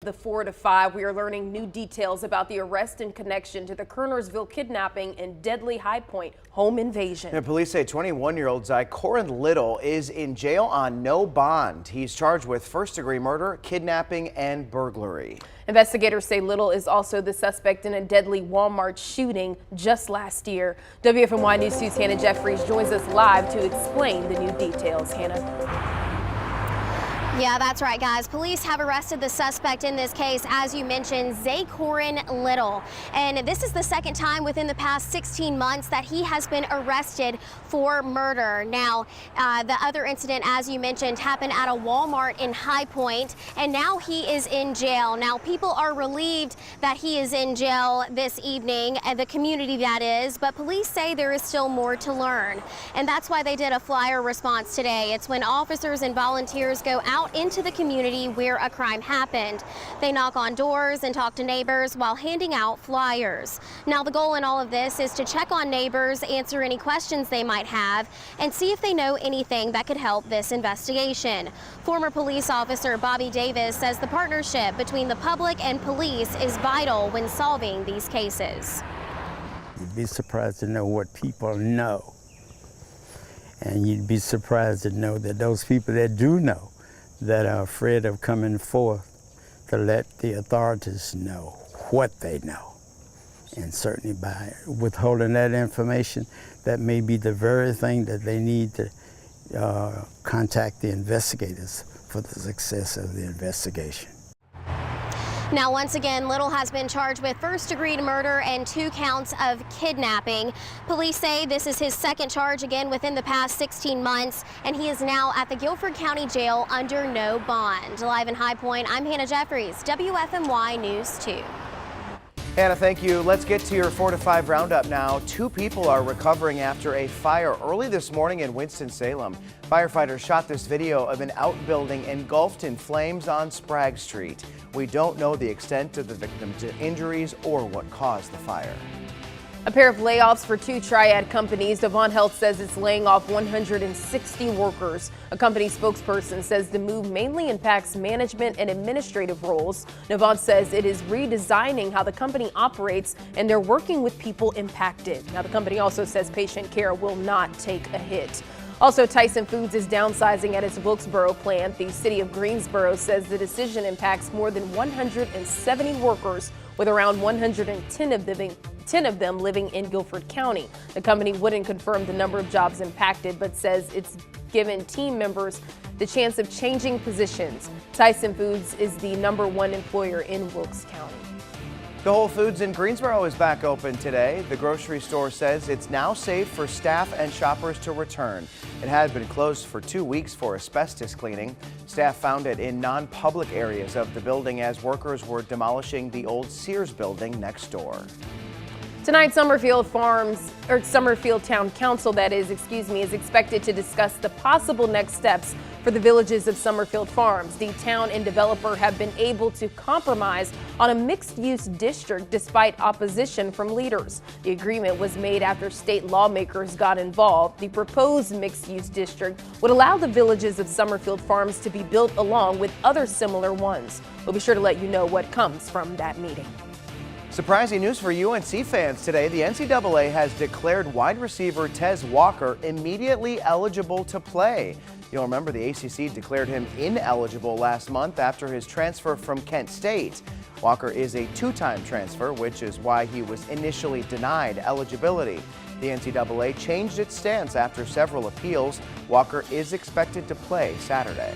The 4 to 5, we are learning new details about the arrest in connection to the Kernersville kidnapping and deadly High Point home invasion. And police say 21-year-old Zycorin Little is in jail on no bond. He's charged with first-degree murder, kidnapping, and burglary. Investigators say Little is also the suspect in a deadly Walmart shooting just last year. WFMY News 2's Hannah Jeffries joins us live to explain the new details. Hannah. Yeah, that's right, guys. Police have arrested the suspect in this case, as you mentioned, Zycorin Little. And this is the second time within the past 16 months that he has been arrested for murder. Now, the other incident, as you mentioned, happened at a Walmart in High Point, and now he is in jail. Now, people are relieved that he is in jail this evening, the community that is, but police say there is still more to learn. And that's why they did a flyer response today. It's when officers and volunteers go out into the community where a crime happened. They knock on doors and talk to neighbors while handing out flyers. Now, the goal in all of this is to check on neighbors, answer any questions they might have, and see if they know anything that could help this investigation. Former police officer Bobby Davis says the partnership between the public and police is vital when solving these cases. You'd be surprised to know what people know. And you'd be surprised to know that those people that do know that are afraid of coming forth to let the authorities know what they know. And certainly by withholding that information, that may be the very thing that they need to contact the investigators for the success of the investigation. Now, once again, Little has been charged with first-degree murder and 2 counts of kidnapping. Police say this is his second charge again within the past 16 months, and he is now at the Guilford County Jail under no bond. Live in High Point, I'm Hannah Jeffries, WFMY News 2. Hannah, thank you. Let's get to your 4 to 5 roundup now. 2 people are recovering after a fire early this morning in Winston-Salem. Firefighters shot this video of an outbuilding engulfed in flames on Sprague Street. We don't know the extent of the victim's injuries or what caused the fire. A pair of layoffs for 2 Triad companies. Novant Health says it's laying off 160 workers. A company spokesperson says the move mainly impacts management and administrative roles. Novant says it is redesigning how the company operates, and they're working with people impacted. Now, the company also says patient care will not take a hit. Also, Tyson Foods is downsizing at its Wilkesboro plant. The city of Greensboro says the decision impacts more than 170 workers, with around 110 of them living in Guilford County. The company wouldn't confirm the number of jobs impacted, but says it's given team members the chance of changing positions. Tyson Foods is the #1 employer in Wilkes County. The Whole Foods in Greensboro is back open today. The grocery store says it's now safe for staff and shoppers to return. It had been closed for 2 weeks for asbestos cleaning. Staff found it in non-public areas of the building as workers were demolishing the old Sears building next door. Tonight, Summerfield Town Council, is expected to discuss the possible next steps for the villages of Summerfield Farms. The town and developer have been able to compromise on a mixed-use district despite opposition from leaders. The agreement was made after state lawmakers got involved. The proposed mixed-use district would allow the villages of Summerfield Farms to be built along with other similar ones. We'll be sure to let you know what comes from that meeting. Surprising news for UNC fans today. The NCAA has declared wide receiver Tez Walker immediately eligible to play. You'll remember the ACC declared him ineligible last month after his transfer from Kent State. Walker is a 2-time transfer, which is why he was initially denied eligibility. The NCAA changed its stance after several appeals. Walker is expected to play Saturday.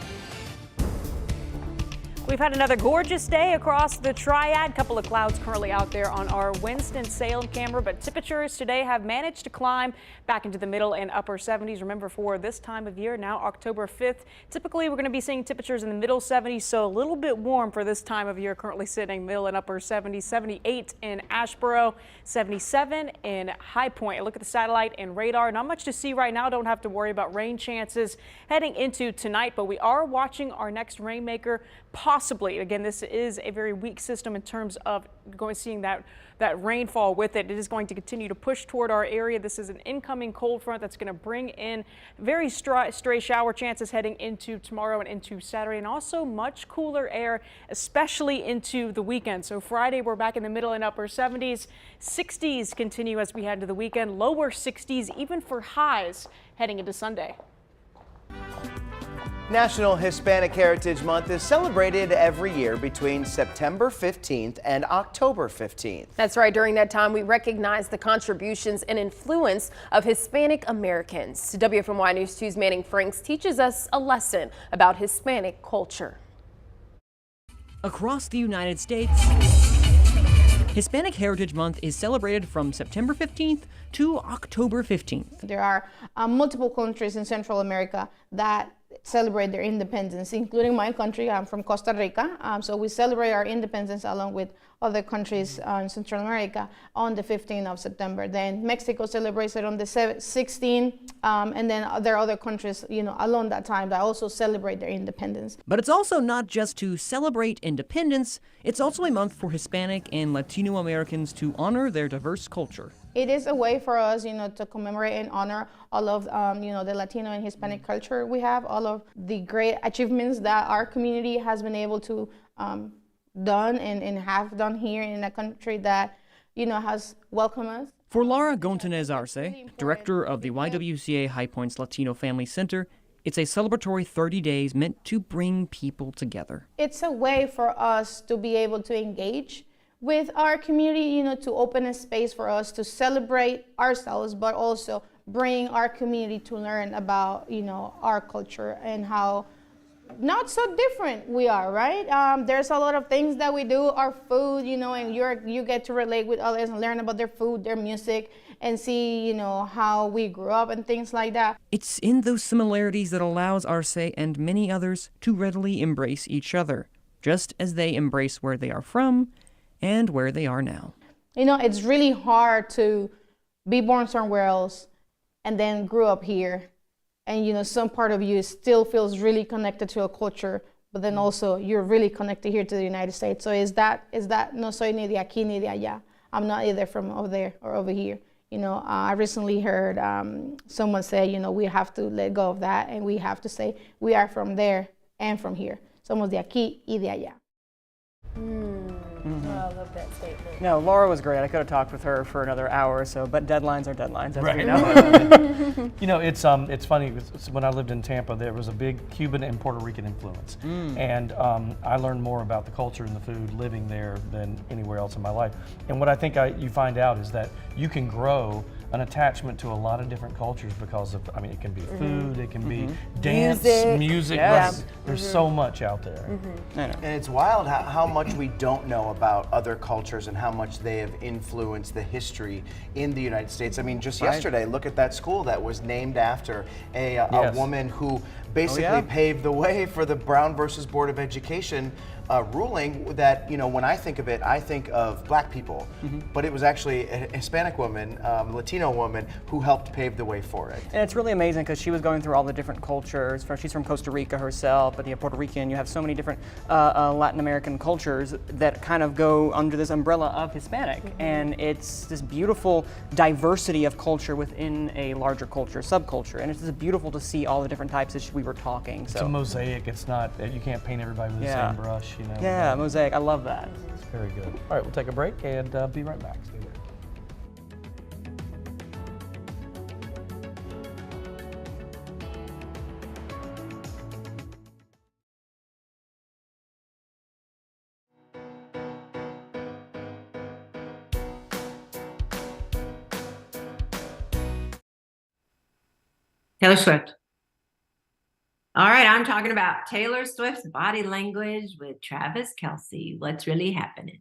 We've had another gorgeous day across the Triad. Couple of clouds currently out there on our Winston-Salem camera, but temperatures today have managed to climb back into the middle and upper 70s. Remember, for this time of year, now October 5th, typically we're going to be seeing temperatures in the middle 70s, so a little bit warm for this time of year. Currently sitting middle and upper 70s, 78 in Asheboro, 77 in High Point. Look at the satellite and radar. Not much to see right now. Don't have to worry about rain chances heading into tonight, but we are watching our next rainmaker possibly, again, this is a very weak system in terms of seeing that rainfall with it. It is going to continue to push toward our area. This is an incoming cold front that's going to bring in very stray shower chances heading into tomorrow and into Saturday, and also much cooler air, especially into the weekend. So Friday, we're back in the middle and upper 70s. 60s continue as we head into the weekend. Lower 60s even for highs heading into Sunday. National Hispanic Heritage Month is celebrated every year between September 15th and October 15th. That's right. During that time, we recognize the contributions and influence of Hispanic Americans. WFMY News 2's Manning Franks teaches us a lesson about Hispanic culture. Across the United States, Hispanic Heritage Month is celebrated from September 15th to October 15th. There are multiple countries in Central America that celebrate their independence, including my country. I'm from Costa Rica, so we celebrate our independence along with other countries in Central America on the 15th of September. Then Mexico celebrates it on the 16th, and then there are other countries, along that time that also celebrate their independence. But it's also not just to celebrate independence, it's also a month for Hispanic and Latino Americans to honor their diverse culture. It is a way for us, to commemorate and honor all of, the Latino and Hispanic culture we have, all of the great achievements that our community has been able to done and have done here in a country that, has welcomed us. For Laura Gontanez Arce, director of the YWCA High Points Latino Family Center, it's a celebratory 30 days meant to bring people together. It's a way for us to be able to engage with our community, to open a space for us to celebrate ourselves, but also bring our community to learn about, our culture and how not so different we are, right? There's a lot of things that we do, our food, and you get to relate with others and learn about their food, their music, and see, how we grew up and things like that. It's in those similarities that allows Arce and many others to readily embrace each other, just as they embrace where they are from and where they are now. It's really hard to be born somewhere else and then grew up here. And, some part of you still feels really connected to a culture, but then also you're really connected here to the United States. So is that no soy ni de aquí ni de allá. I'm not either from over there or over here. I recently heard someone say, we have to let go of that and we have to say we are from there and from here. Somos de aquí y de allá. Oh, I love that statement. No, Laura was great. I could have talked with her for another hour or so, but deadlines are deadlines, as we know. It's funny, when I lived in Tampa, there was a big Cuban and Puerto Rican influence. And I learned more about the culture and the food living there than anywhere else in my life. And what I think you find out is that you can grow an attachment to a lot of different cultures because of, it can be food, it can be dance, music. Yes. There's so much out there. And it's wild how much we don't know about other cultures and how much they have influenced the history in the United States. Just yesterday, look at that school that was named after a woman who basically paved the way for the Brown versus Board of Education ruling that, when I think of it, I think of black people, but it was actually a Hispanic woman, Latino woman, who helped pave the way for it. And it's really amazing because she was going through all the different cultures. She's from Costa Rica herself, but Puerto Rican. You have so many different Latin American cultures that kind of go under this umbrella of Hispanic. And it's this beautiful diversity of culture within a larger culture, subculture. And it's just beautiful to see all the different types that we were talking. It's a mosaic. It's not, you can't paint everybody with the same brush. Yeah, mosaic. I love that. It's very good. All right, we'll take a break and be right back. Stay there. Taylor Swift. All right, I'm talking about Taylor Swift's body language with Travis Kelce. What's really happening?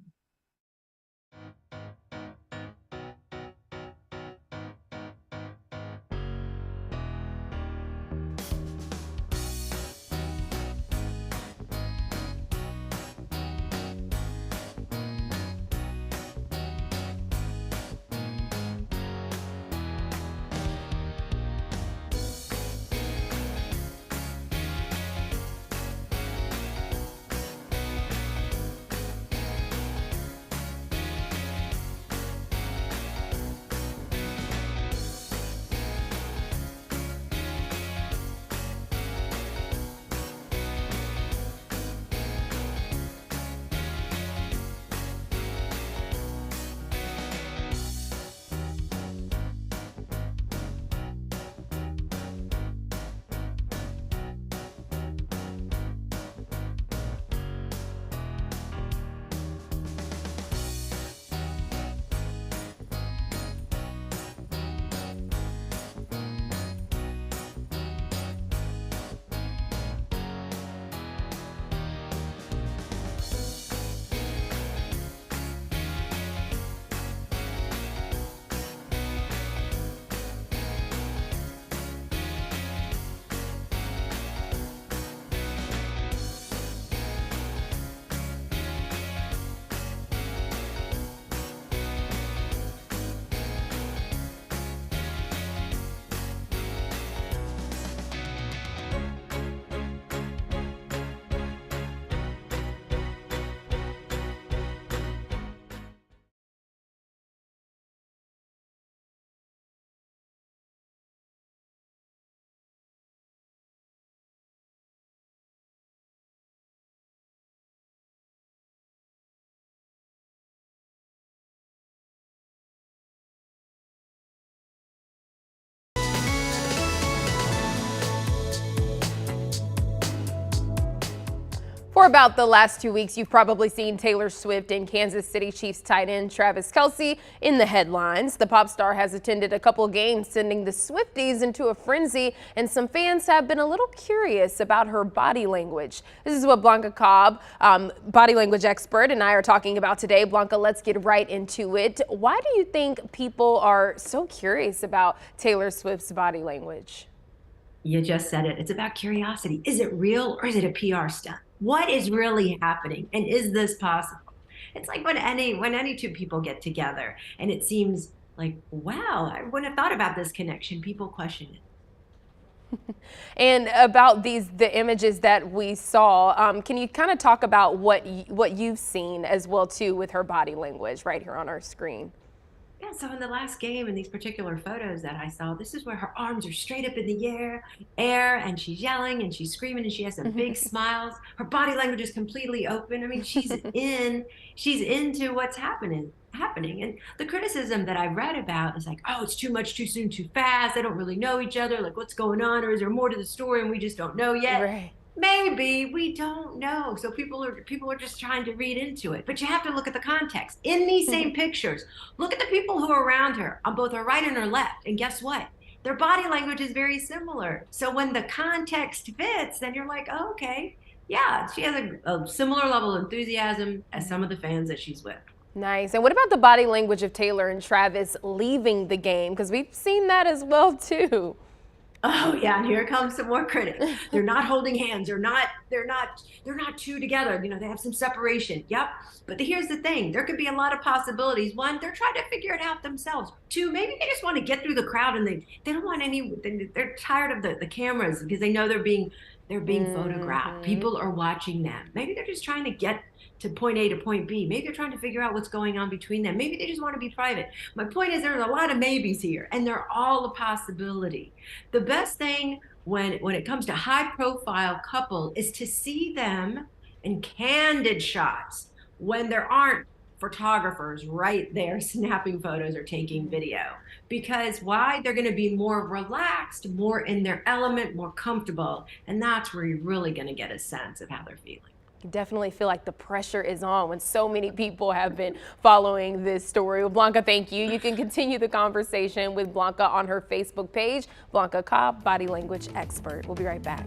For about the last 2 weeks, you've probably seen Taylor Swift and Kansas City Chiefs tight end Travis Kelce in the headlines. The pop star has attended a couple games, sending the Swifties into a frenzy, and some fans have been a little curious about her body language. This is what Blanca Cobb, body language expert, and I are talking about today. Blanca, let's get right into it. Why do you think people are so curious about Taylor Swift's body language? You just said it. It's about curiosity. Is it real or is it a PR stunt? What is really happening? And is this possible? It's like when any two people get together and it seems like, wow, I wouldn't have thought about this connection. People question it. And about the images that we saw, can you kind of talk about what you've seen as well too with her body language right here on our screen? Yeah, so in the last game, in these particular photos that I saw, this is where her arms are straight up in the air, and she's yelling and she's screaming and she has some big smiles. Her body language is completely open. I mean, she's into what's happening. And the criticism that I read about is like, oh, it's too much, too soon, too fast. They don't really know each other. Like, what's going on? Or is there more to the story and we just don't know yet? Right. Maybe, we don't know. So people are just trying to read into it. But you have to look at the context. In these same pictures, look at the people who are around her on both her right and her left. And guess what? Their body language is very similar. So when the context fits, then you're like, oh, okay, yeah, she has a similar level of enthusiasm as some of the fans that she's with. Nice. And what about the body language of Taylor and Travis leaving the game? Because we've seen that as well too. Oh yeah, and here comes some more critics. They're not holding hands. They're not two together. You know, they have some separation. Yep. But here's the thing. There could be a lot of possibilities. One, they're trying to figure it out themselves. Two, maybe they just want to get through the crowd and they don't want they're tired of the cameras because they know they're being photographed. People are watching them. Maybe they're just trying to get to point A to point B. Maybe they're trying to figure out what's going on between them. Maybe they just want to be private. My point is there's a lot of maybes here, and they're all a possibility. The best thing when it comes to high-profile couple is to see them in candid shots when there aren't photographers right there snapping photos or taking video. Because why? They're going to be more relaxed, more in their element, more comfortable, and that's where you're really going to get a sense of how they're feeling. You definitely feel like the pressure is on when so many people have been following this story. Well, Blanca, thank you. You can continue the conversation with Blanca on her Facebook page, Blanca Cobb, body language expert. We'll be right back.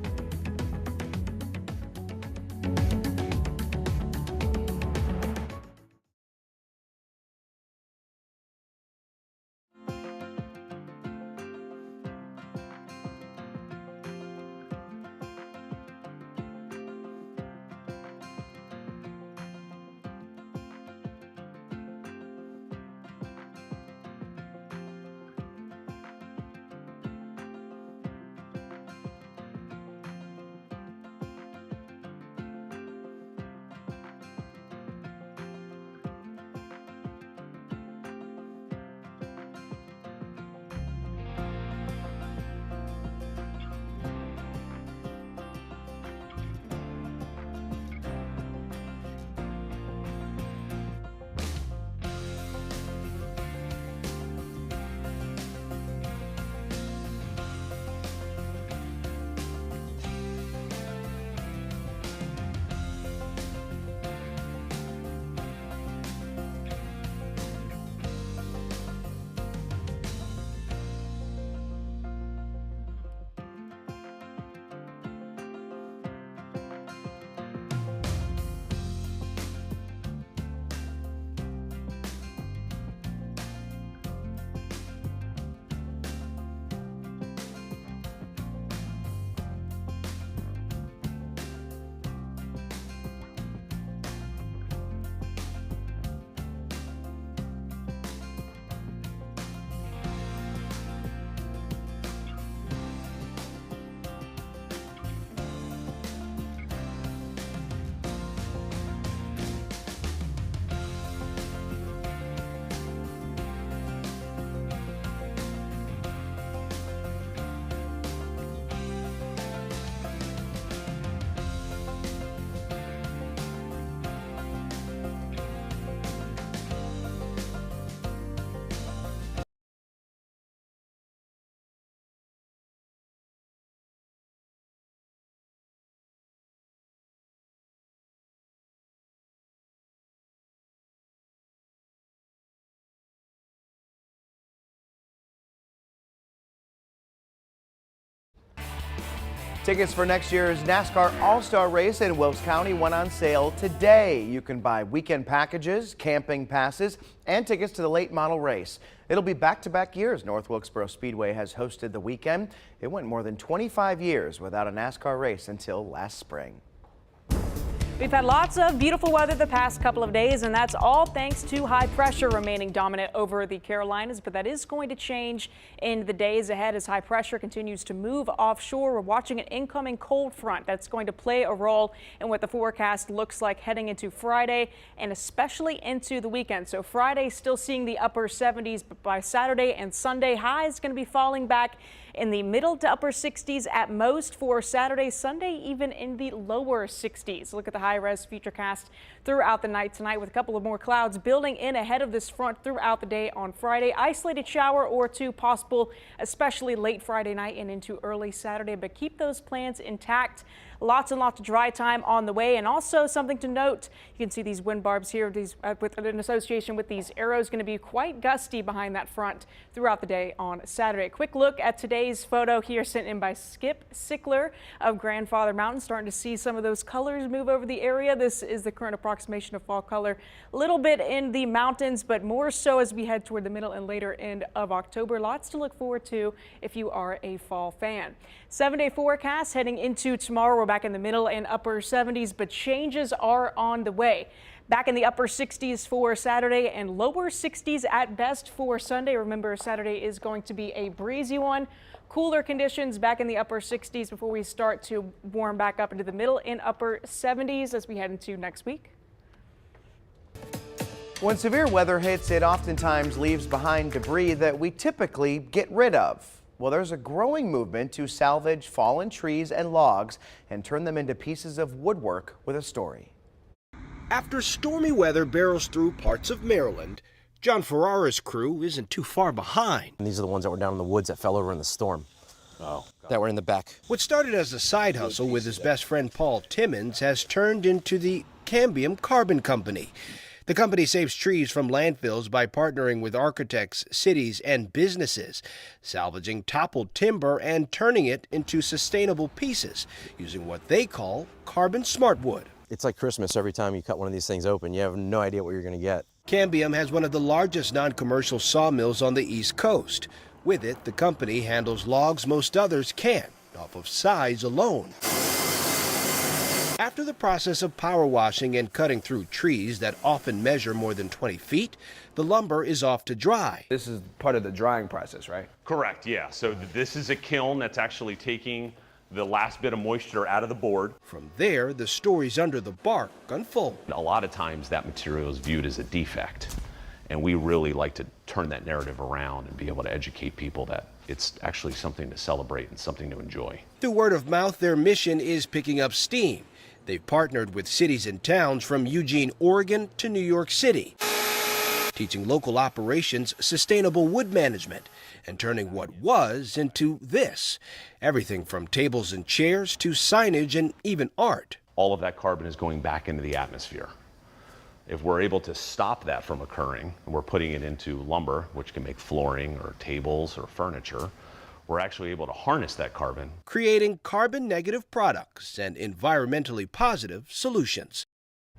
Tickets for next year's NASCAR All-Star Race in Wilkes County went on sale today. You can buy weekend packages, camping passes, and tickets to the late model race. It'll be back-to-back years North Wilkesboro Speedway has hosted the weekend. It went more than 25 years without a NASCAR race until last spring. We've had lots of beautiful weather the past couple of days, and that's all thanks to high pressure remaining dominant over the Carolinas, but that is going to change in the days ahead as high pressure continues to move offshore. We're watching an incoming cold front that's going to play a role in what the forecast looks like heading into Friday and especially into the weekend. So Friday still seeing the upper 70s, but by Saturday and Sunday, highs going to be falling back in the middle to upper 60s at most for Saturday, Sunday, even in the lower 60s. Look at the high-res futurecast throughout the night tonight with a couple of more clouds building in ahead of this front throughout the day on Friday. Isolated shower or two possible, especially late Friday night and into early Saturday, but keep those plans intact. Lots and lots of dry time on the way, and also something to note. You can see these wind barbs here, these with an association with these arrows, going to be quite gusty behind that front throughout the day on Saturday. Quick look at today's photo here sent in by Skip Sickler of Grandfather Mountain. Starting to see some of those colors move over the area. This is the current approximation of fall color. A little bit in the mountains, but more so as we head toward the middle and later end of October. Lots to look forward to if you are a fall fan. 7-day forecast heading into tomorrow. We're back in the middle and upper 70s, but changes are on the way. Back in the upper 60s for Saturday and lower 60s at best for Sunday. Remember, Saturday is going to be a breezy one. Cooler conditions back in the upper 60s before we start to warm back up into the middle and upper 70s as we head into next week. When severe weather hits, it oftentimes leaves behind debris that we typically get rid of. Well, there's a growing movement to salvage fallen trees and logs and turn them into pieces of woodwork with a story. After stormy weather barrels through parts of Maryland, John Ferrara's crew isn't too far behind. These are the ones that were down in the woods that fell over in the storm. That were in the back. What started as a side hustle with his best friend Paul Timmons has turned into the Cambium Carbon Company. The company saves trees from landfills by partnering with architects, cities, and businesses, salvaging toppled timber and turning it into sustainable pieces using what they call carbon smart wood. It's like Christmas. Every time you cut one of these things open, you have no idea what you're going to get. Cambium has one of the largest non-commercial sawmills on the East Coast. With it, the company handles logs most others can't, off of size alone. After the process of power washing and cutting through trees that often measure more than 20 feet, the lumber is off to dry. This is part of the drying process, right? Correct, yeah. So this is a kiln that's actually taking the last bit of moisture out of the board. From there, the stories under the bark unfold. A lot of times that material is viewed as a defect, and we really like to turn that narrative around and be able to educate people that it's actually something to celebrate and something to enjoy. Through word of mouth, their mission is picking up steam. They've partnered with cities and towns from Eugene, Oregon to New York City, teaching local operations sustainable wood management and turning what was into this. Everything from tables and chairs to signage and even art. All of that carbon is going back into the atmosphere. If we're able to stop that from occurring, and we're putting it into lumber, which can make flooring or tables or furniture, we're actually able to harness that carbon, creating carbon negative products and environmentally positive solutions.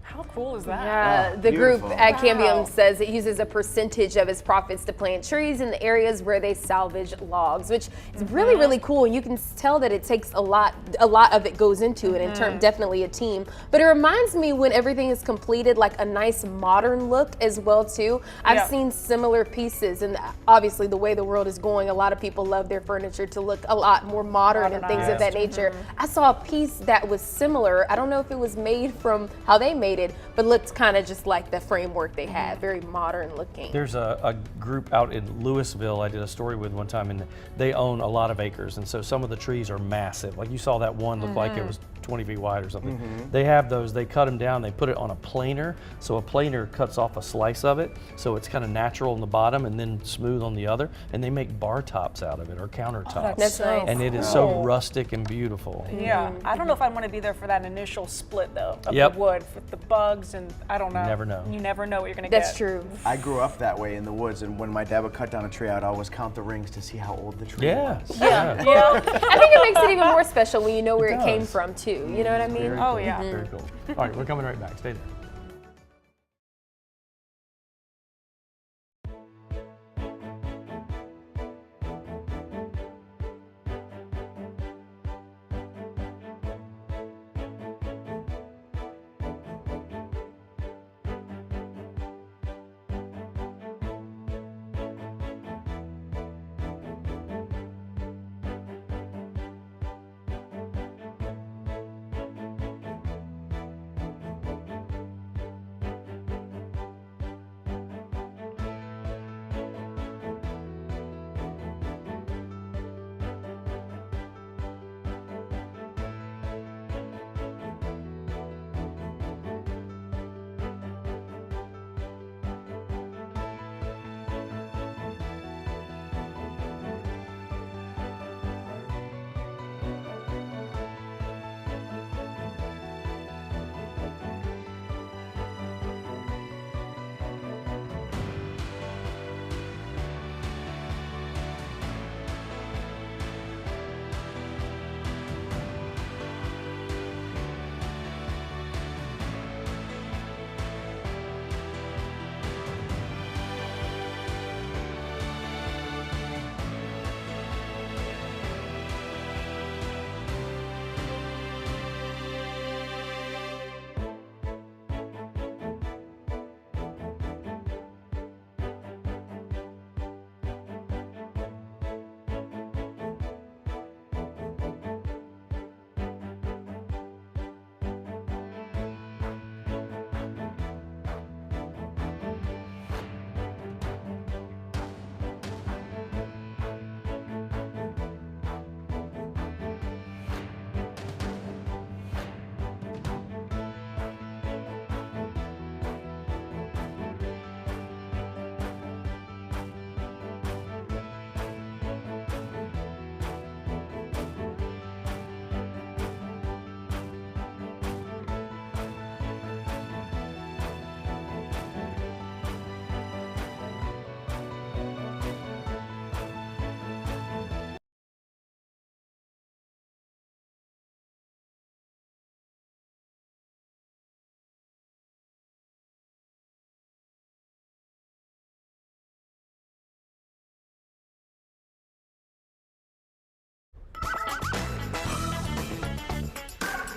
How cool is that? Yeah, the group at Cambium says it uses a percentage of its profits to plant trees in the areas where they salvage logs, which is really, really cool. And you can tell that it takes a lot of it goes into it in terms, definitely a team. But it reminds me when everything is completed, like a nice modern look as well too. I've seen similar pieces, and obviously the way the world is going, a lot of people love their furniture to look a lot more modern and things of that nature. I saw a piece that was similar. I don't know if it was made from how they made it, but looked kind of just like the framework they had, very modern looking. There's a group out in Louisville I did a story with one time, and they own a lot of acres, and so some of the trees are massive. Like you saw that one look like it was 20 feet wide or something. They have those, they cut them down, they put it on a planer, so a planer cuts off a slice of it, so it's kind of natural on the bottom and then smooth on the other, and they make bar tops out of it, or countertops. That's nice. And it is so rustic and beautiful. Yeah, I don't know if I'd want to be there for that initial split though, of Yep. the wood, with the bugs, and I don't know. You never know. You never know what you're going to get. That's true. I grew up that way in the woods, and when my dad would cut down a tree, I'd always count the rings to see how old the tree was. Yeah. I think it makes it even more special when you know where it came from too. You know what I mean? Very Oh, cool. yeah. Very cool. All right, we're coming right back. Stay there.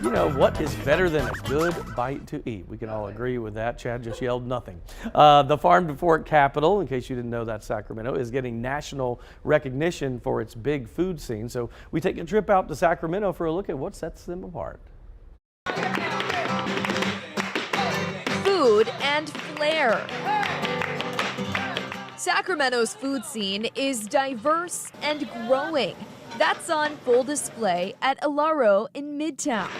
You know, what is better than a good bite to eat? We can all agree with that. Chad just yelled nothing. The Farm to Fork capital, in case you didn't know, that's Sacramento, is getting national recognition for its big food scene. So we take a trip out to Sacramento for a look at what sets them apart. Food and flair. Sacramento's food scene is diverse and growing. That's on full display at Alaro in Midtown.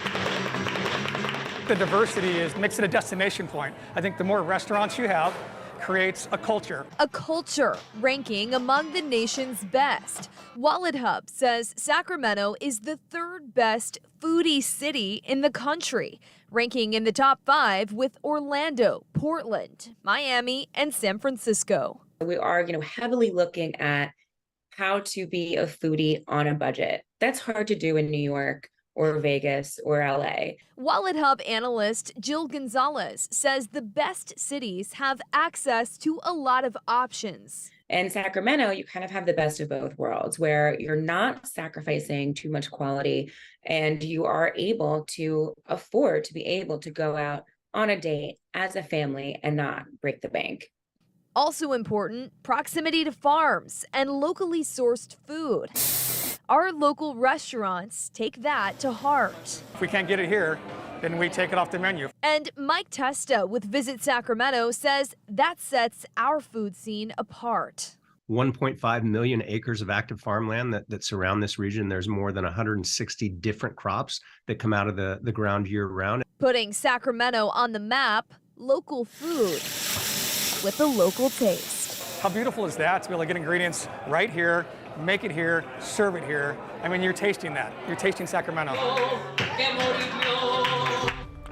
The diversity makes it a destination point. I think the more restaurants you have creates a culture. A culture ranking among the nation's best. Wallet Hub says Sacramento is the third best foodie city in the country, ranking in the top 5 with Orlando, Portland, Miami, and San Francisco. We are, heavily looking at how to be a foodie on a budget. That's hard to do in New York or Vegas or LA. Wallet Hub analyst Jill Gonzalez says the best cities have access to a lot of options. In Sacramento, you kind of have the best of both worlds, where you're not sacrificing too much quality and you are able to afford to be able to go out on a date as a family and not break the bank. Also important, proximity to farms and locally sourced food. Our local restaurants take that to heart. If we can't get it here, then we take it off the menu. And Mike Testa with Visit Sacramento says that sets our food scene apart. 1.5 million acres of active farmland that surround this region. There's more than 160 different crops that come out of the ground year round. Putting Sacramento on the map, local food with a local taste. How beautiful is that to be able to get ingredients right here, make it here, serve it here. I mean, you're tasting that. You're tasting Sacramento.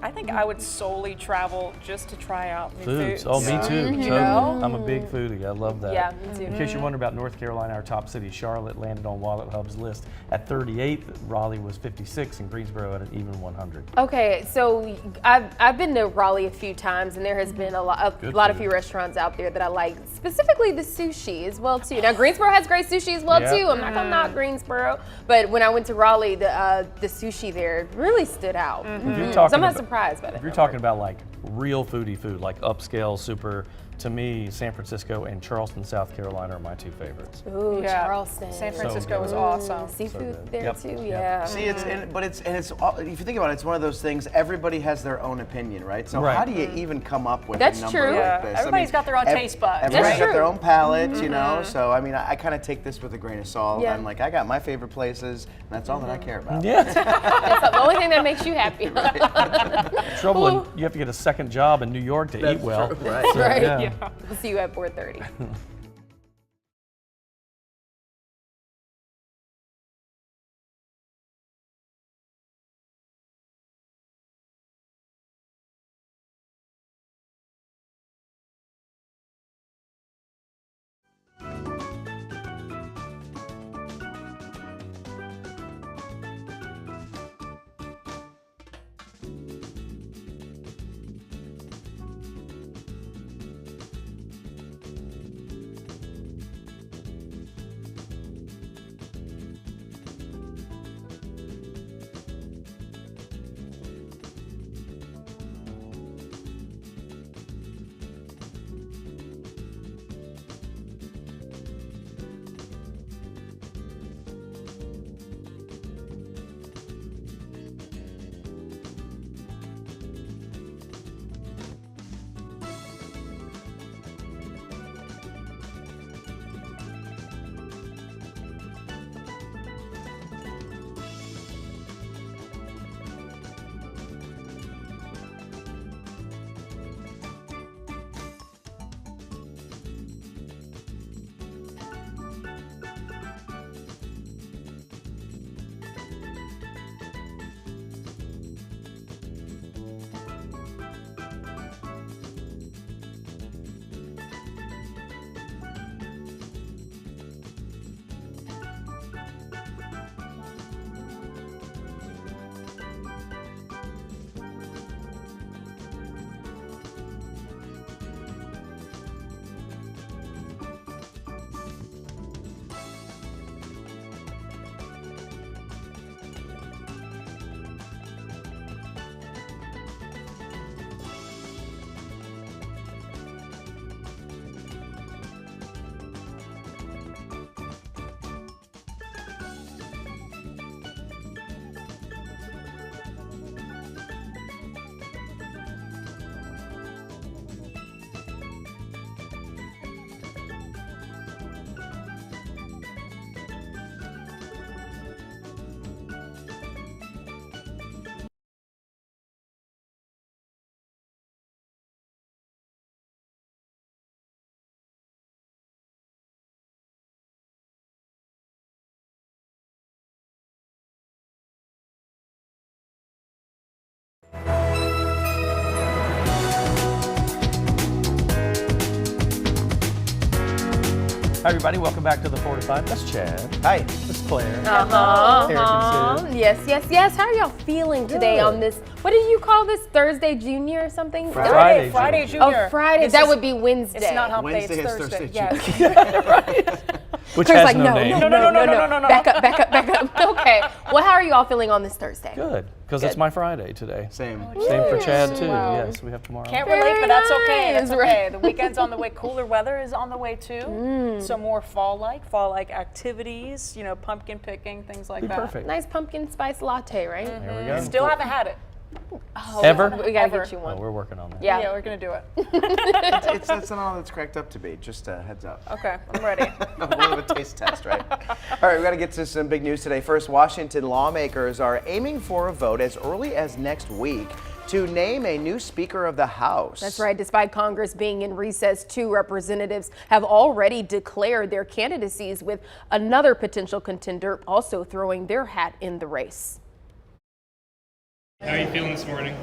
I think I would solely travel just to try out new foods. Oh, me too. You Totally. know? I'm a big foodie. I love that. Yeah, me too. In case you're wondering about North Carolina, our top city, Charlotte, landed on Wallet Hub's list at 38th. Raleigh was 56, and Greensboro at an even 100. Okay, so I've been to Raleigh a few times, and there has been a few restaurants out there that I like. Specifically, the sushi as well too. Now Greensboro has great sushi as well too. I'm not gonna knock Greensboro, but when I went to Raleigh, the sushi there really stood out. So I'm not surprised by that. If you're talking about like real foodie food, like upscale, super, to me, San Francisco and Charleston, South Carolina are my two favorites. Ooh, Charleston. San Francisco was awesome. Seafood So there too, yeah. See, if you think about it, it's one of those things. Everybody has their own opinion, right? So Right. how do you even come up with That's a number true. like this? Everybody's got their own taste buds. Everybody's got their own palate, you know. So I mean, I kind of take this with a grain of salt. Yeah. I'm like, I got my favorite places, and that's all that I care about. Yeah. That's the only thing that makes you happy. Trouble, and you have to get a second job in New York to eat well. True, right. So, Right. yeah. We'll see you at 4:30. Hi, everybody. Welcome back to the 4 to 5. That's Chad. Hi. That's Claire. Eric and Sue. Yes. How are y'all feeling today on this? What did you call this? Thursday Junior or something? Friday Junior. Oh, Friday. That would be Wednesday. It's not hump day, Wednesday it's is Thursday. Thursday. Yeah. Which Claire's has like, no name. No. Back up. Okay. Well, how are you all feeling on this Thursday? Good, because it's my Friday today. Same. Same for Chad, too. Wow. Yes, we have tomorrow. Can't relate, but that's okay. That's nice. okay. The weekend's on the way. Cooler weather is on the way too. So more fall-like activities. You know, pumpkin picking, things like that. Perfect. Nice pumpkin spice latte, right? There we go. Still haven't had it. Oh, Ever? We gotta get you one. Oh, we're working on that. Yeah, we're gonna do it. It's not all it's cracked up to be. Just a heads up. Okay, I'm ready. A little of a taste test, right? All right, we got to get to some big news today. First, Washington lawmakers are aiming for a vote as early as next week to name a new Speaker of the House. That's right. Despite Congress being in recess, 2 representatives have already declared their candidacies, with another potential contender also throwing their hat in the race. How are you feeling this morning?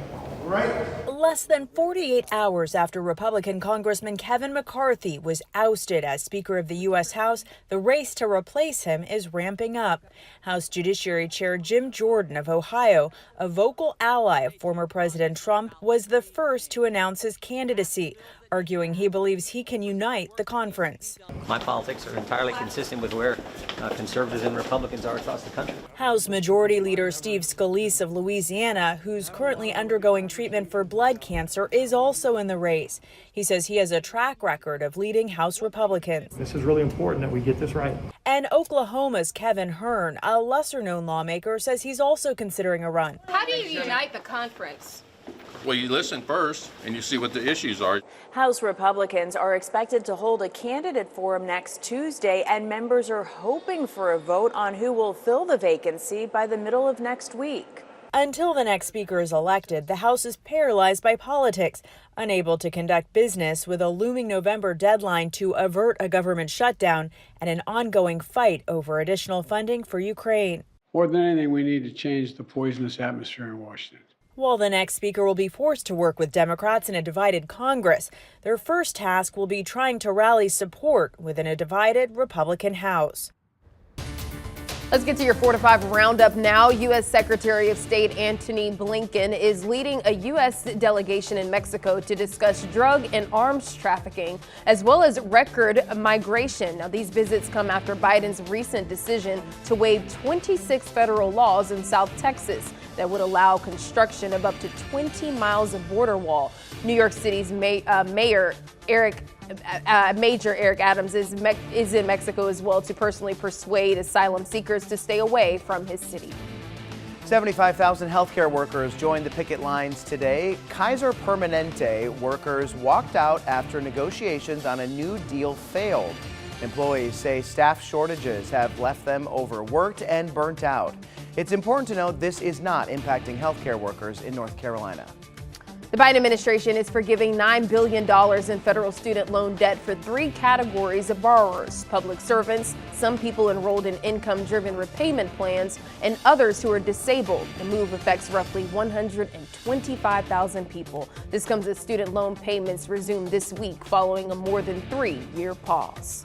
Right. Less than 48 hours after Republican Congressman Kevin McCarthy was ousted as Speaker of the U.S. House, the race to replace him is ramping up. House Judiciary Chair Jim Jordan of Ohio, a vocal ally of former President Trump, was the first to announce his candidacy, arguing he believes he can unite the conference. My politics are entirely consistent with where conservatives and Republicans are across the country. House Majority Leader Steve Scalise of Louisiana, who's currently undergoing treatment for blood cancer, is also in the race. He says he has a track record of leading House Republicans. This is really important that we get this right. And Oklahoma's Kevin Hearn, a lesser-known lawmaker, says he's also considering a run. How do you unite the conference? Well, you listen first and you see what the issues are. House Republicans are expected to hold a candidate forum next Tuesday, and members are hoping for a vote on who will fill the vacancy by the middle of next week. Until the next speaker is elected, the House is paralyzed by politics, unable to conduct business with a looming November deadline to avert a government shutdown and an ongoing fight over additional funding for Ukraine. More than anything, we need to change the poisonous atmosphere in Washington. While the next speaker will be forced to work with Democrats in a divided Congress, their first task will be trying to rally support within a divided Republican House. Let's get to your 4 to 5 roundup now. U.S. Secretary of State Antony Blinken is leading a U.S. delegation in Mexico to discuss drug and arms trafficking, as well as record migration. Now, these visits come after Biden's recent decision to waive 26 federal laws in South Texas that would allow construction of up to 20 miles of border wall. New York City's Mayor Eric Adams is in Mexico as well to personally persuade asylum seekers to stay away from his city. 75,000 healthcare workers joined the picket lines today. Kaiser Permanente workers walked out after negotiations on a new deal failed. Employees say staff shortages have left them overworked and burnt out. It's important to note this is not impacting healthcare workers in North Carolina. The Biden administration is forgiving $9 billion in federal student loan debt for 3 categories of borrowers: public servants, some people enrolled in income-driven repayment plans, and others who are disabled. The move affects roughly 125,000 people. This comes as student loan payments resume this week following a more than 3-year pause.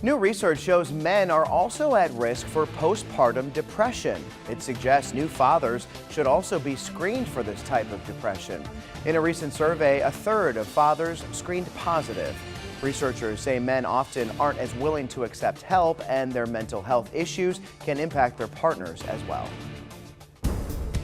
New research shows men are also at risk for postpartum depression. It suggests new fathers should also be screened for this type of depression. In a recent survey, 1/3 of fathers screened positive. Researchers say men often aren't as willing to accept help, and their mental health issues can impact their partners as well.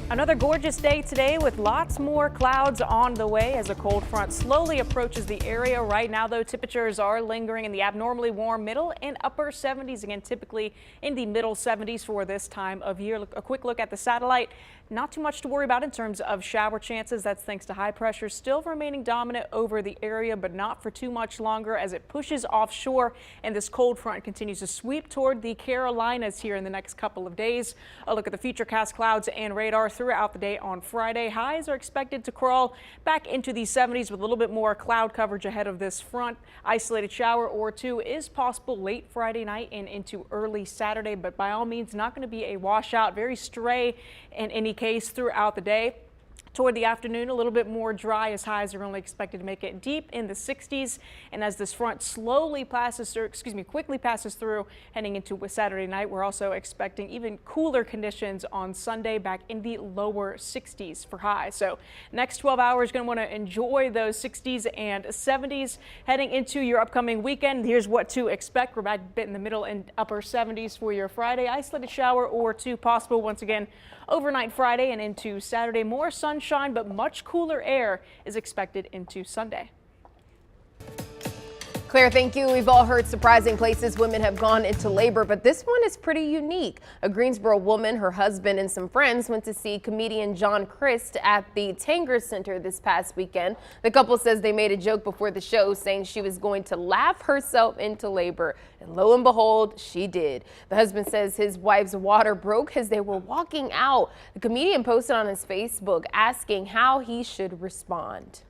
Another gorgeous day today with lots more clouds on the way as a cold front slowly approaches the area. Right now, though, temperatures are lingering in the abnormally warm middle and upper 70s. Again, typically in the middle 70s for this time of year. A quick look at the satellite. Not too much to worry about in terms of shower chances. That's thanks to high pressure still remaining dominant over the area, but not for too much longer as it pushes offshore and this cold front continues to sweep toward the Carolinas here in the next couple of days. A look at the futurecast clouds and radar throughout the day on Friday. Highs are expected to crawl back into the 70s with a little bit more cloud coverage ahead of this front. Isolated shower or 2 is possible late Friday night and into early Saturday, but by all means not going to be a washout. Very stray in any case throughout the day. Toward the afternoon, a little bit more dry as highs are only expected to make it deep in the 60s. And as this front quickly passes through heading into Saturday night, we're also expecting even cooler conditions on Sunday, back in the lower 60s for highs. So next 12 hours, going to want to enjoy those 60s and 70s heading into your upcoming weekend. Here's what to expect. We're back a bit in the middle and upper 70s for your Friday. Isolated shower or 2 possible once again overnight Friday and into Saturday. More sunshine, but much cooler air is expected into Sunday. Claire, thank you. We've all heard surprising places women have gone into labor, but this one is pretty unique. A Greensboro woman, her husband, and some friends went to see comedian John Crist at the Tanger Center this past weekend. The couple says they made a joke before the show saying she was going to laugh herself into labor, and lo and behold, she did. The husband says his wife's water broke as they were walking out. The comedian posted on his Facebook asking how he should respond.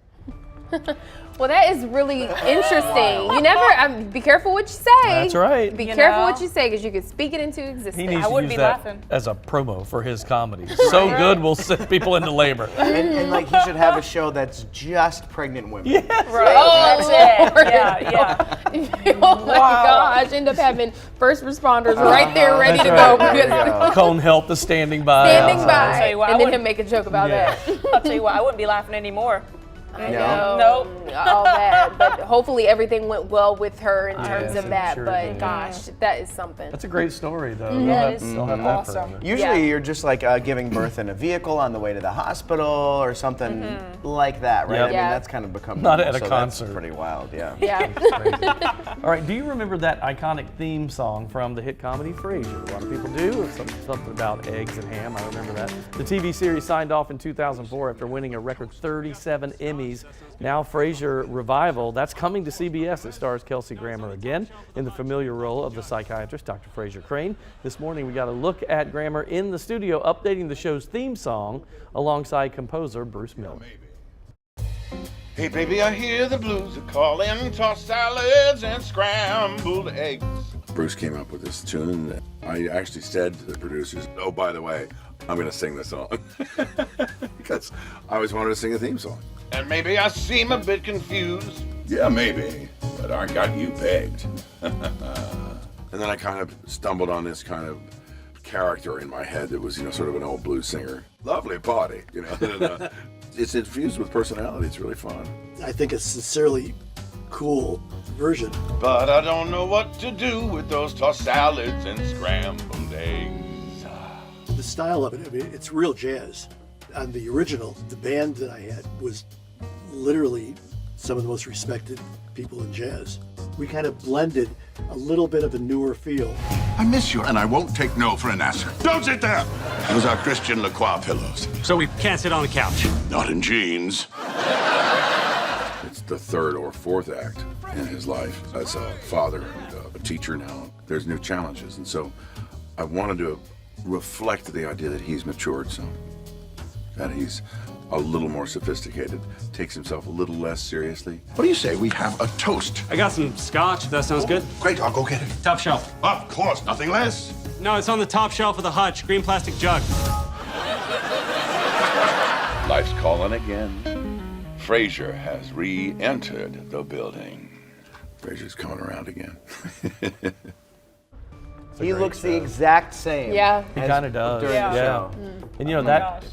Well, that is really interesting. You never, be careful what you say. That's right. Be careful what you say because you could speak it into existence. He needs to use that as a promo for his comedy. So good, we'll send people into labor. And like he should have a show that's just pregnant women. Yeah, right. Oh, that's it. Yeah. Oh my gosh, end up having first responders right there ready to go. Because Cone Health is standing by. I'll tell you what, and then him make a joke about that. I'll tell you what, I wouldn't be laughing anymore. I know. All that, but hopefully everything went well with her in terms of that. sure but did. gosh, that is something. That's a great story, though. Yeah, They'll have that forever. Usually you're just like giving birth in a vehicle on the way to the hospital or something like that, right? Yep. I mean, that's kind of become Not normal, at a so concert. That's pretty wild, yeah. Yeah. All right, do you remember that iconic theme song from the hit comedy Frasier? A lot of people do. It's something about eggs and ham. I remember that. The TV series signed off in 2004 after winning a record 37 Emmys. Now Frasier revival, that's coming to CBS. It stars Kelsey Grammer again in the familiar role of the psychiatrist, Dr. Frasier Crane. This morning we got a look at Grammer in the studio updating the show's theme song alongside composer Bruce Miller. Hey baby, I hear the blues are calling, tossed salads and scrambled eggs. Bruce came up with this tune, and I actually said to the producers, oh, by the way, I'm going to sing this song. Because I always wanted to sing a theme song. And maybe I seem a bit confused. Yeah, maybe, but I got you pegged. And then I kind of stumbled on this kind of character in my head that was, sort of an old blues singer. Lovely party, And, it's infused with personality. It's really fun. I think a sincerely cool version. But I don't know what to do with those tossed salads and scrambled eggs. The style of it, I mean, it's real jazz. On the original, the band that I had was literally some of the most respected people in jazz. We kind of blended a little bit of a newer feel. I miss you, and I won't take no for an answer. Don't sit there! Those are Christian Lacroix pillows. So we can't sit on the couch. Not in jeans. It's the third or fourth act in his life as a father and a teacher now. There's new challenges, and so I wanted to reflect the idea that he's matured some, that he's a little more sophisticated, takes himself a little less seriously. What do you say we have a toast? I got some scotch, if that sounds good. Great, I'll go get it. Top shelf. Of course, nothing less. No, it's on the top shelf of the hutch, green plastic jug. Life's calling again. Frasier has re-entered the building. Frasier's coming around again. He looks the exact same. Yeah. He kind of does. During the show. And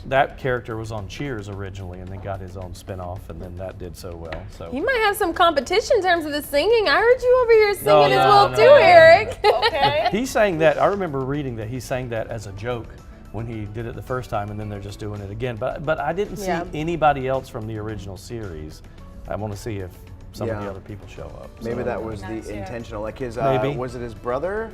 that character was on Cheers originally and then got his own spin-off and then that did so well. So You might have some competition in terms of the singing. I heard you over here singing as well too, Eric. Okay. He sang that, I remember reading that he sang that as a joke when he did it the first time and then they're just doing it again. But I didn't see anybody else from the original series. I want to see if some of the other people show up. Maybe that was the intentional, like his, Maybe. was it his brother?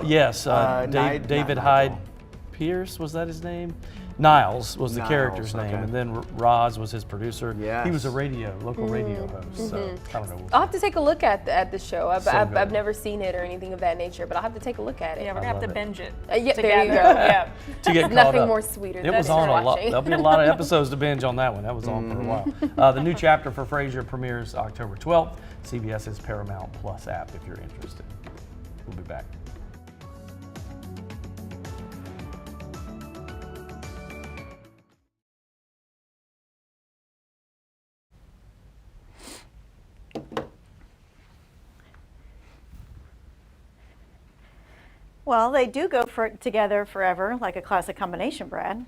Yes, David Hyde Nigel. Pierce, was that his name? Niles was the Niles, character's name, okay. and then Roz was his producer. Yes. He was a local radio host, so I don't know. I'll have to take a look at the show. So I've good. never seen it or anything of that nature, but I'll have to take a look at it. Yeah, we're gonna have to binge it. Yeah, together. there you go. Yeah. To get caught Nothing up. more sweeter It than was on a lot. watching. There'll be a lot of episodes to binge on that one. That was on for a while. The new chapter for Frasier premieres October 12th. CBS's Paramount Plus app if you're interested. We'll be back. Well, they do go together forever, like a classic combination, Brad.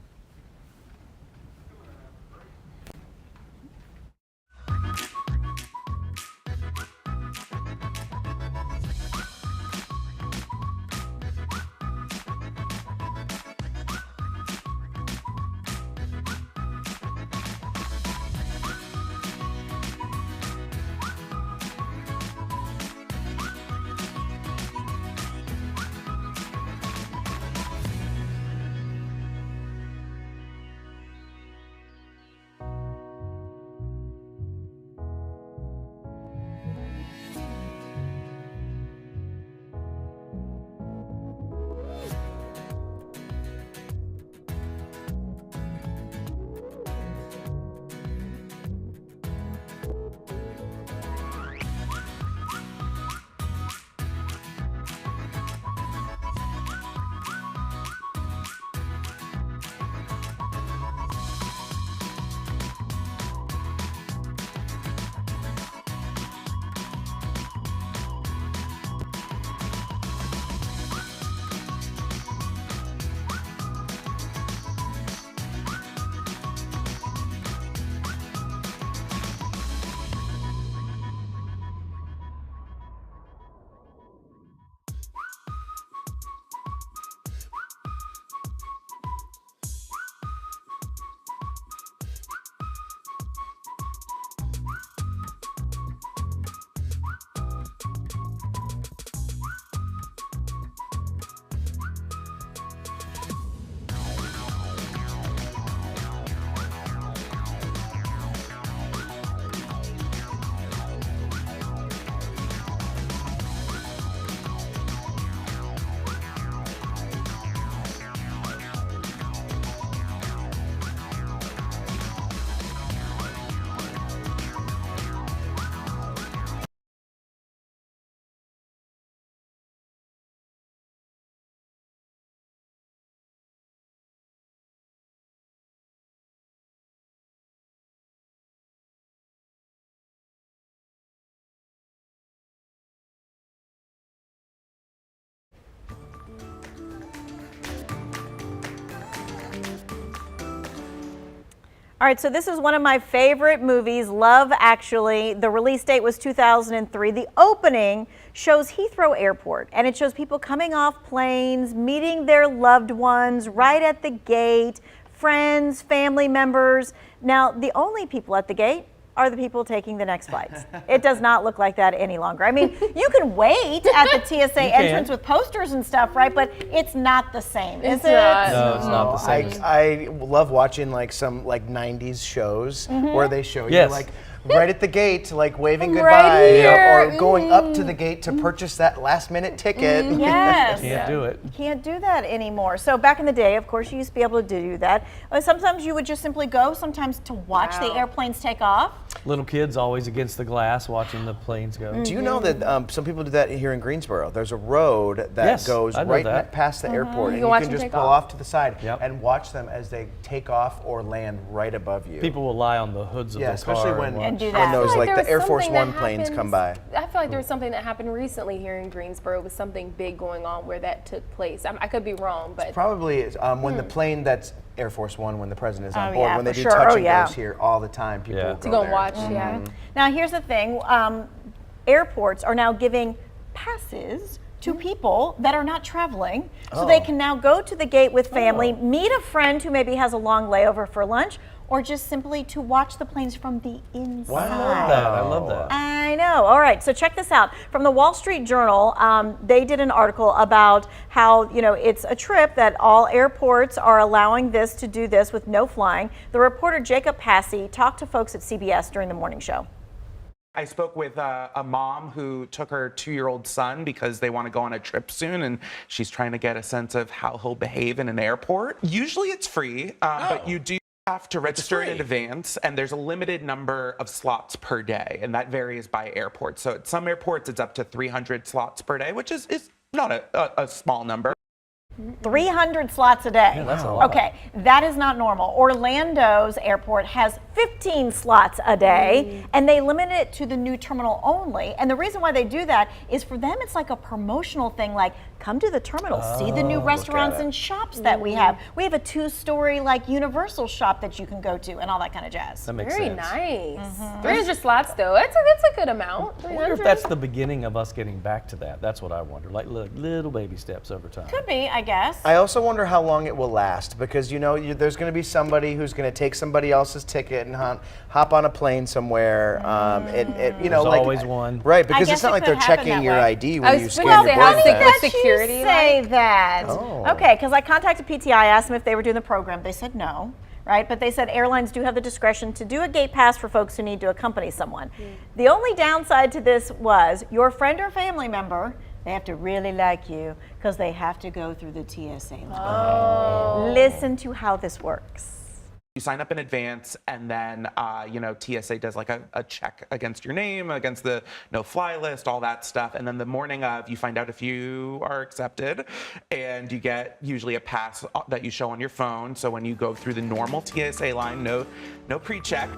All right, so this is one of my favorite movies, Love Actually. The release date was 2003. The opening shows Heathrow Airport, and it shows people coming off planes, meeting their loved ones right at the gate, friends, family members. Now, the only people at the gate are the people taking the next flights. It does not look like that any longer. I mean, you can wait at the TSA entrance with posters and stuff, right? But it's not the same, is it? No, it's not the same. I love watching like some like 90s shows where they show Yes. you like right at the gate, like waving Right goodbye here. or going up to the gate to purchase that last minute ticket. Yes. Can't do it. You can't do that anymore. So back in the day, of course, you used to be able to do that. Sometimes you would just simply go, sometimes to watch the airplanes take off. Little kids always against the glass watching the planes go. Do you know that some people do that here in Greensboro? There's a road that Yes, goes I know right that. past the airport, and can watch you can them just take pull off. off to the side Yep. and watch them as they take off or land right above you. People will lie on the hoods of Yeah, the especially car when, And do when that. those I feel like there the was Air Force something that One planes come happens- by. I feel like there was something that happened recently here in Greensboro with something big going on where that took place. I could be wrong, but Probably when the plane that's Air Force One, when the president is on Oh, board, yeah, when they for do sure. touch Oh, and yeah. goes here all the time, people Yeah. will to go go there. and watch, yeah. Now, here's the thing. Airports are now giving passes to people that are not traveling. So they can now go to the gate with family, meet a friend who maybe has a long layover for lunch, or just simply to watch the planes from the inside. I love that. I love that. I know. All right, so check this out. From the Wall Street Journal, they did an article about how, it's a trip that all airports are allowing this to do this with no flying. The reporter Jacob Passy talked to folks at CBS during the morning show. I spoke with a mom who took her 2-year-old son because they want to go on a trip soon, and she's trying to get a sense of how he'll behave in an airport. Usually it's free, but you do have to register in advance, and there's a limited number of slots per day, and that varies by airport. So at some airports, it's up to 300 slots per day, which is not a small number. 300 slots a day. Yeah, that's a lot. Okay, that is not normal. Orlando's airport has 15 slots a day, and they limit it to the new terminal only. And the reason why they do that is for them, it's like a promotional thing, like come to the terminal, see the new restaurants and shops that we have. We have a 2-story like Universal shop that you can go to and all that kind of jazz. That makes very sense. nice. 300 slots though, that's a good amount. I wonder if that's the beginning of us getting back to that. That's what I wonder. Like little baby steps over time. Could be, I guess. I also wonder how long it will last because there's going to be somebody who's going to take somebody else's ticket and hop on a plane somewhere. There's always one. Right, because guess it's not it like could they're happen checking that your way. ID when you scan your how boarding thick pass. was security? Say that. Oh. Okay, because I contacted PTI, asked them if they were doing the program. They said no, right? But they said airlines do have the discretion to do a gate pass for folks who need to accompany someone. The only downside to this was your friend or family member, they have to really like you because they have to go through the TSA line. Listen to how this works. You sign up in advance, and then TSA does like a check against your name, against the no-fly list, all that stuff. And then the morning of, you find out if you are accepted, and you get usually a pass that you show on your phone. So when you go through the normal TSA line, no pre-check.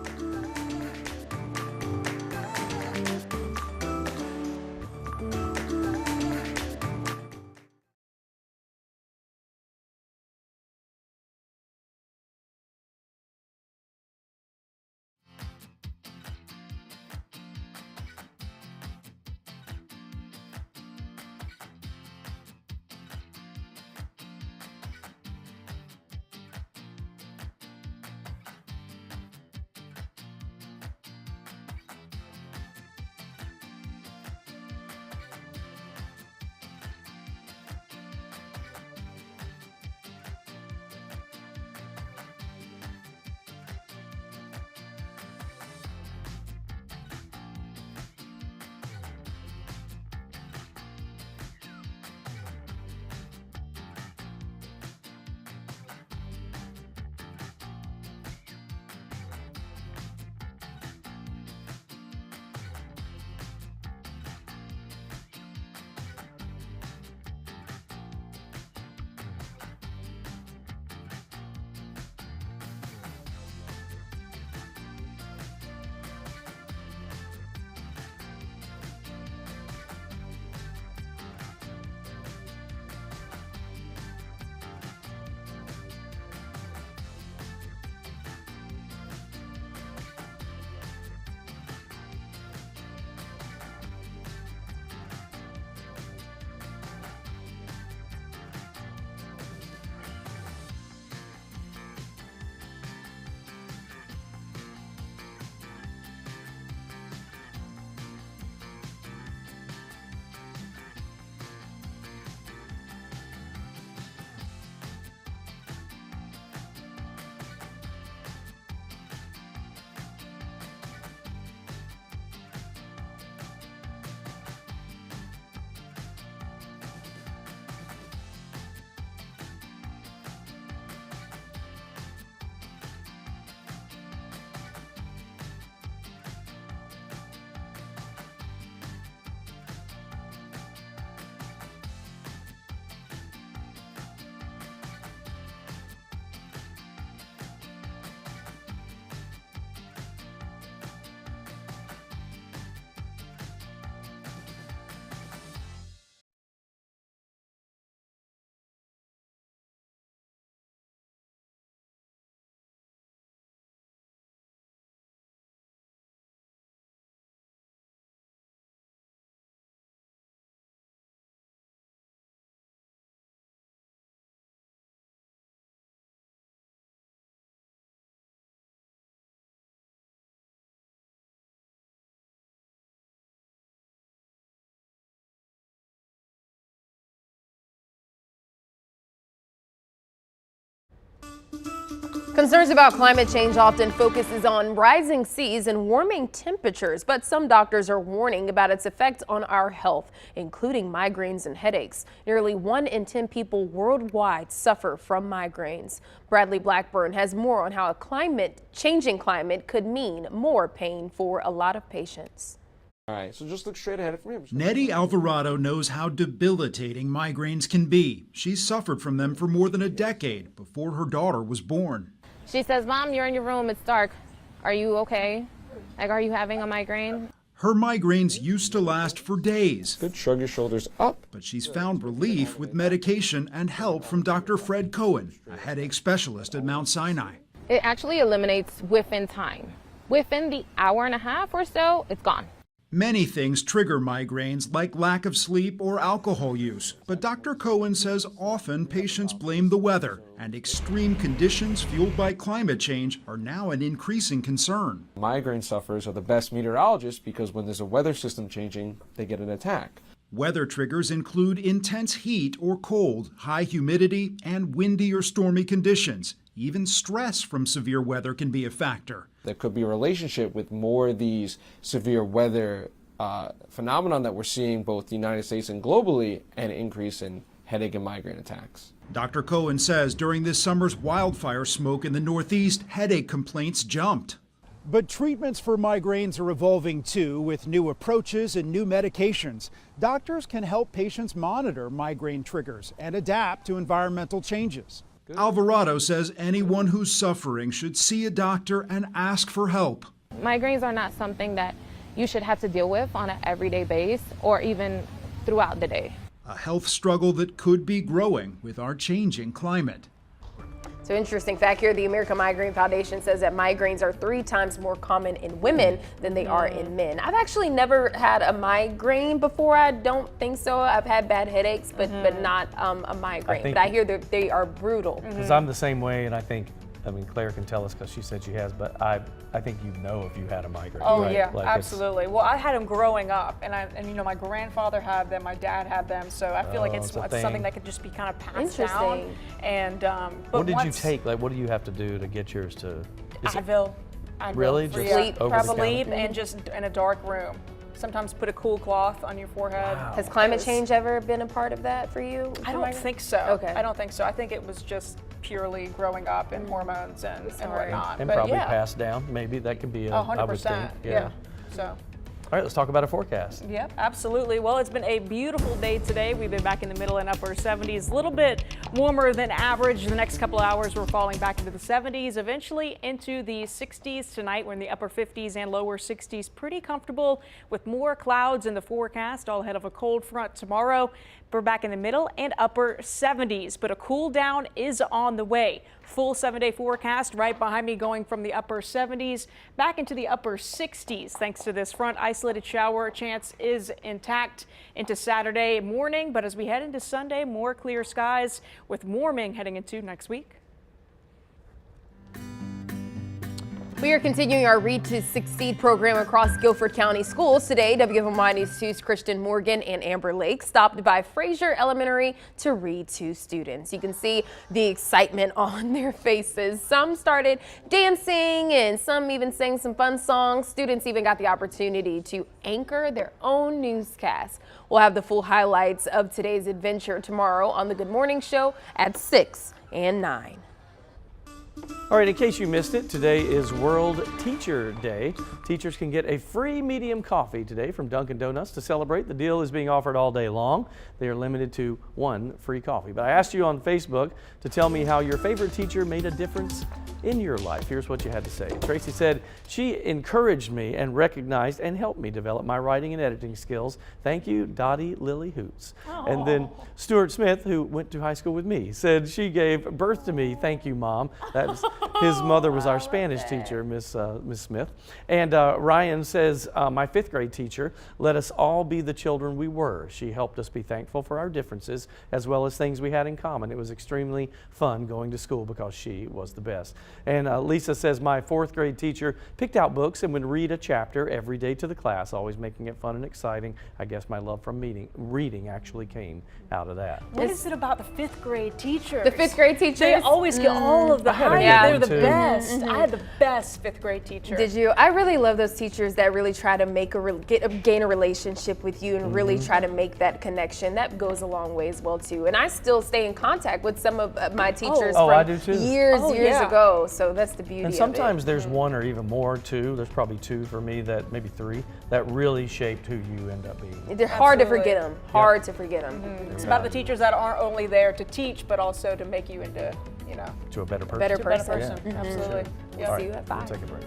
Concerns about climate change often focuses on rising seas and warming temperatures, but some doctors are warning about its effects on our health, including migraines and headaches. Nearly 1 in 10 people worldwide suffer from migraines. Bradley Blackburn has more on how a changing climate could mean more pain for a lot of patients. All right, so just look straight ahead from here. Nettie Alvarado knows how debilitating migraines can be. She's suffered from them for more than a decade before her daughter was born. She says, "Mom, you're in your room, it's dark. Are you okay? Like, are you having a migraine?" Her migraines used to last for days. Good, shrug your shoulders up. But she's found relief with medication and help from Dr. Fred Cohen, a headache specialist at Mount Sinai. It actually eliminates within time. Within the hour and a half or so, it's gone. Many things trigger migraines, like lack of sleep or alcohol use. But Dr. Cohen says often patients blame the weather, and extreme conditions fueled by climate change are now an increasing concern. Migraine sufferers are the best meteorologists because when there's a weather system changing, they get an attack. Weather triggers include intense heat or cold, high humidity, and windy or stormy conditions. Even stress from severe weather can be a factor. There could be a relationship with more of these severe weather phenomenon that we're seeing both in the United States and globally, and an increase in headache and migraine attacks. Dr. Cohen says during this summer's wildfire smoke in the Northeast, headache complaints jumped. But treatments for migraines are evolving too, with new approaches and new medications. Doctors can help patients monitor migraine triggers and adapt to environmental changes. Alvarado says anyone who's suffering should see a doctor and ask for help. Migraines are not something that you should have to deal with on an everyday basis or even throughout the day. A health struggle that could be growing with our changing climate. So interesting fact here, the American Migraine Foundation says that migraines are 3 times more common in women than they are in men. I've actually never had a migraine before. I don't think so. I've had bad headaches, but not a migraine. But I hear that they are brutal. Because I'm the same way, and I mean, Claire can tell us because she said she has, but I think you know if you had a migraine. Oh, right? yeah, Like absolutely. Well, I had them growing up, and you know, my grandfather had them, my dad had them, so I feel like it's something that could just be kind of passed down. And but what did you take? Like, what do you have to do to get yours to? Advil. Really? Just Sleep, probably, and just in a dark room. Sometimes put a cool cloth on your forehead. Wow. Has climate change ever been a part of that for you? I don't think so. Okay. I don't think so. I think it was just purely growing up and hormones and whatnot. And but probably yeah. passed down. Maybe that could be a 100%. Yeah. So. All right, let's talk about a forecast. Yep, absolutely. Well, it's been a beautiful day today. We've been back in the middle and upper 70s, a little bit warmer than average. The next couple of hours, we're falling back into the 70s, eventually into the 60s tonight. We're in the upper 50s and lower 60s. Pretty comfortable with more clouds in the forecast, all ahead of a cold front tomorrow. We're back in the middle and upper 70s, but a cool down is on the way. Full 7-day forecast right behind me, going from the upper 70s back into the upper 60s. Thanks to this front, isolated shower chance is intact into Saturday morning, but as we head into Sunday, more clear skies with warming heading into next week. We are continuing our Read to Succeed program across Guilford County schools. Today, WFMY News 2's Christian Morgan and Amber Lake stopped by Frasier Elementary to read to students. You can see the excitement on their faces. Some started dancing and some even sang some fun songs. Students even got the opportunity to anchor their own newscast. We'll have the full highlights of today's adventure tomorrow on the Good Morning Show at 6 and 9. All right, in case you missed it, today is World Teacher Day. Teachers can get a free medium coffee today from Dunkin' Donuts to celebrate. The deal is being offered all day long. They are limited to 1 free coffee. But I asked you on Facebook to tell me how your favorite teacher made a difference in your life. Here's what you had to say. Tracy said, "She encouraged me and recognized and helped me develop my writing and editing skills. Thank you, Dottie Lily Hoots." Aww. And then Stuart Smith, who went to high school with me, said, "She gave birth to me. Thank you, Mom." That's his mother was our Spanish teacher, Miss Smith. And Ryan says, "My 5th grade teacher let us all be the children we were. She helped us be thankful for our differences as well as things we had in common. It was extremely fun going to school because she was the best." And Lisa says, "My 4th grade teacher picked out books and would read a chapter every day to the class, always making it fun and exciting. I guess my love from reading actually came out of that." What is it about the 5th grade teachers? The 5th grade teachers? They always get all of the I had right. Yeah. They're the Too. best. I had the best 5th grade teacher. Did you? I really love those teachers that really try to make gain a relationship with you and really try to make that connection. That goes a long way as well too. And I still stay in contact with some of my teachers Oh, I from do too. years ago. So that's the beauty And of it. sometimes there's one or even more, two. There's probably two for me, that maybe three, that really shaped who you end up being. They're hard to forget them. Hard to forget them. It's about the teachers that aren't only there to teach, but also to make you into, To a better person. Better to a better person. person. Absolutely. We'll All see you right, at we'll 5. take a break.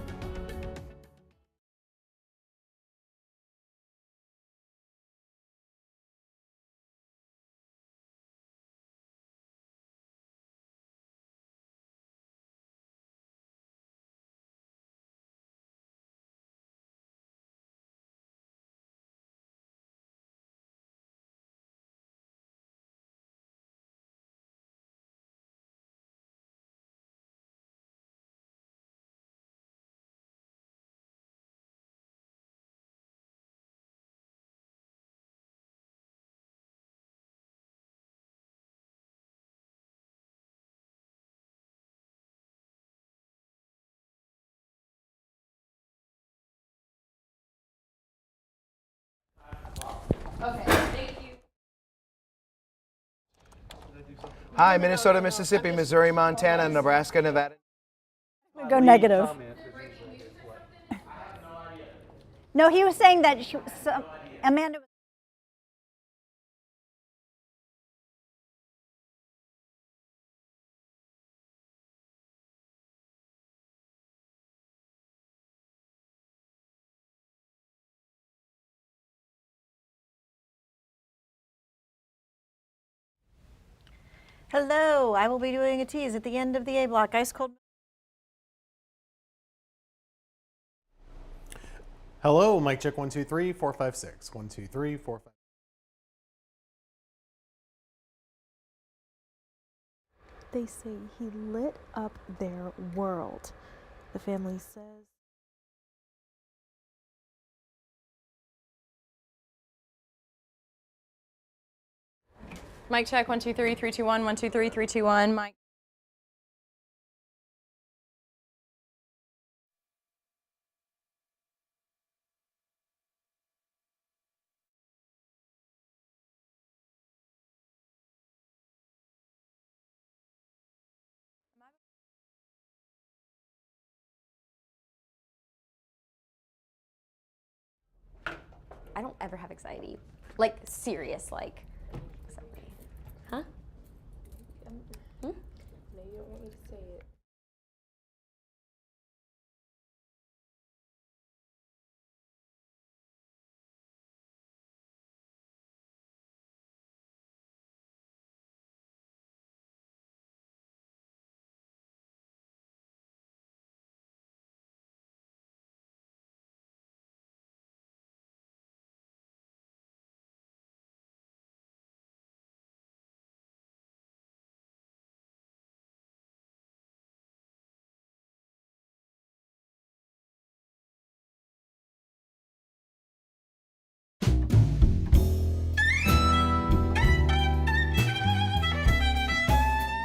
Hi, Minnesota, Mississippi, Missouri, Montana, Nebraska, Nevada. Go negative. No, he was saying that Amanda. Hello, I will be doing a tease at the end of the A block. Ice cold. Hello, mic check 1 2 3 4 5 6 1 2 3 4 5. They say he lit up their world. The family says. Mic check 1 2 3 3 2 1 1 2 3 3 2 1. Mic. I don't ever have anxiety. Like, serious, like. Anxiety. Huh? Hmm? No, you don't want me to say it.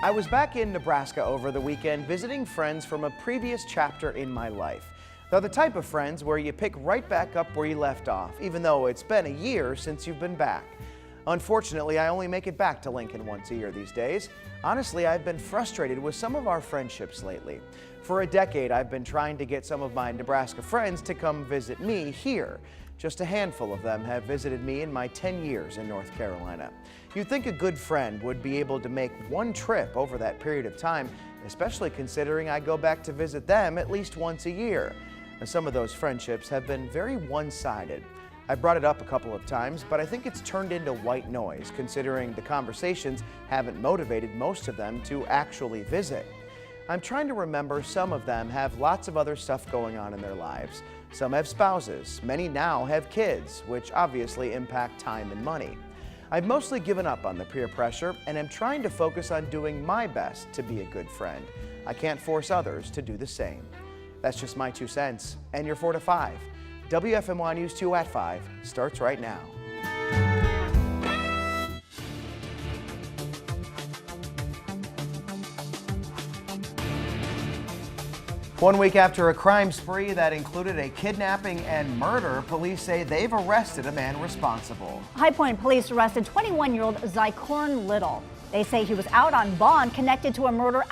I was back in Nebraska over the weekend visiting friends from a previous chapter in my life. They're the type of friends where you pick right back up where you left off, even though it's been a year since you've been back. Unfortunately, I only make it back to Lincoln once a year these days. Honestly, I've been frustrated with some of our friendships lately. For a decade, I've been trying to get some of my Nebraska friends to come visit me here. Just a handful of them have visited me in my 10 years in North Carolina. You'd think a good friend would be able to make one trip over that period of time, especially considering I go back to visit them at least once a year. And some of those friendships have been very one-sided. I brought it up a couple of times, but I think it's turned into white noise, considering the conversations haven't motivated most of them to actually visit. I'm trying to remember some of them have lots of other stuff going on in their lives. Some have spouses, many now have kids, which obviously impact time and money. I've mostly given up on the peer pressure and am trying to focus on doing my best to be a good friend. I can't force others to do the same. That's just my 2 cents, and your 4 to 5. WFMY News 2 at 5 starts right now. 1 week after a crime spree that included a kidnapping and murder, police say they've arrested a man responsible. High Point police arrested 21-year-old Zykorn Little. They say he was out on bond connected to a murder